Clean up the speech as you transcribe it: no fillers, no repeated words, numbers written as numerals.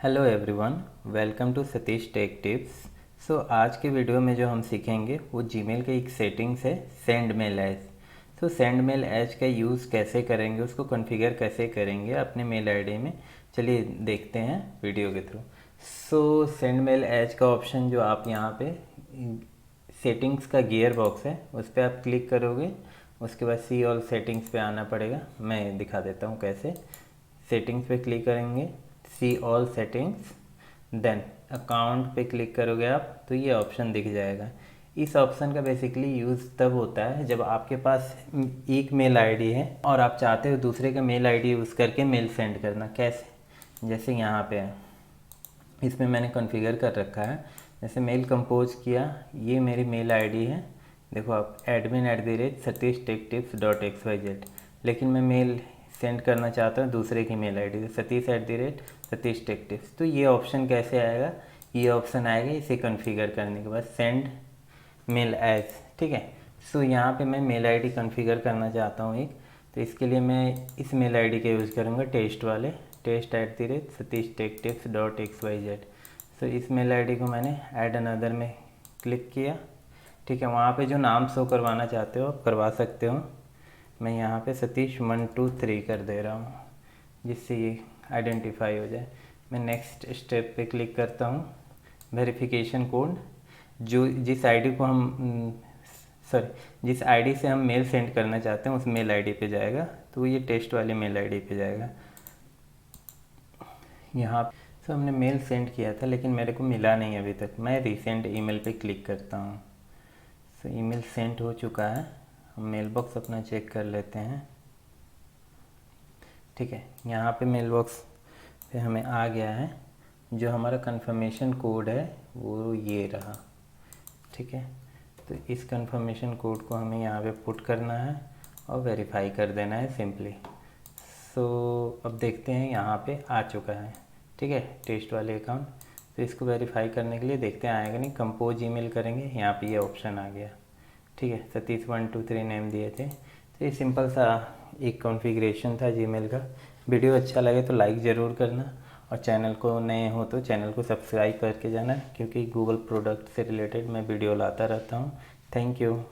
Hello everyone, welcome to Satish tech tips. So आज के video में जो हम सीखेंगे वो जीमेल के एक सेटिंग्स है send mail as. So send mail as का यूज़ कैसे करेंगे, उसको कॉन्फ़िगर कैसे करेंगे अपने मेल आईडी में, चलिए देखते हैं वीडियो के through. So send mail as का ऑप्शन जो आप यहाँ पे सेटिंग्स का गियर बॉक्स है उस पर आप क्लिक करोगे, उसके बाद सी ऑल सेटिंग्स पे आना पड़ेगा। मैं दिखा देता हूँ कैसे। सेटिंग्स पे क्लिक करेंगे, see all settings, then account पे क्लिक करोगे आप तो ये ऑप्शन दिख जाएगा। इस ऑप्शन का बेसिकली यूज़ तब होता है जब आपके पास एक मेल आईडी है और आप चाहते हो दूसरे का मेल आईडी यूज़ करके मेल सेंड करना। कैसे, जैसे यहाँ पे है, इसमें मैंने कॉन्फ़िगर कर रखा है। जैसे मेल कंपोज किया, ये मेरी मेल आईडी है, देखो आप admin@satish-tech-tips.xyz, लेकिन मैं मेल सेंड करना चाहता हूँ दूसरे की मेल आईडी satish@satish-tech-tips। तो ये ऑप्शन कैसे आएगा, ये ऑप्शन आएगा इसे कॉन्फ़िगर करने के बाद सेंड मेल एज। ठीक है। सो यहाँ पे मैं मेल आईडी कॉन्फ़िगर करना चाहता हूँ एक, तो इसके लिए मैं इस मेल आईडी का यूज़ करूँगा, टेस्ट वाले, test@satish-tech-tips.xyz। सो इस मेल आईडी को मैंने ऐड अनदर में क्लिक किया। ठीक है, वहाँ पे जो नाम शो करवाना चाहते हो आप करवा सकते हो। मैं यहाँ पे सतीश 123 कर दे रहा हूँ जिससे ये आइडेंटिफाई हो जाए। मैं नेक्स्ट स्टेप पे क्लिक करता हूँ। वेरिफिकेशन कोड जो जिस आईडी को हम जिस आईडी से हम मेल सेंड करना चाहते हैं उस मेल आईडी पे जाएगा, तो ये टेस्ट वाली मेल आईडी पे जाएगा। यहाँ से हमने मेल सेंड किया था लेकिन मेरे को मिला नहीं अभी तक। मैं रिसेंट ईमेल पे क्लिक करता हूँ। सो ईमेल सेंड हो चुका है। हम मेल बॉक्स अपना चेक कर लेते हैं। ठीक है, यहाँ पे मेल बॉक्स पे हमें आ गया है। जो हमारा कंफर्मेशन कोड है वो ये रहा। ठीक है, तो इस कंफर्मेशन कोड को हमें यहाँ पे पुट करना है और वेरीफाई कर देना है सिंपली। सो अब देखते हैं, यहाँ पे आ चुका है। ठीक है, टेस्ट वाले अकाउंट। तो इसको वेरीफाई करने के लिए देखते हैं आएगा नहीं। कंपोज ईमेल करेंगे, यहाँ पे ये ऑप्शन आ गया। ठीक है, सतीश 123 नेम दिए थे। तो ये सिंपल सा एक कॉन्फ़िगरेशन था जीमेल का। वीडियो अच्छा लगे तो लाइक ज़रूर करना और चैनल को नए हो तो चैनल को सब्सक्राइब करके जाना, क्योंकि गूगल प्रोडक्ट से रिलेटेड मैं वीडियो लाता रहता हूँ। Thank you.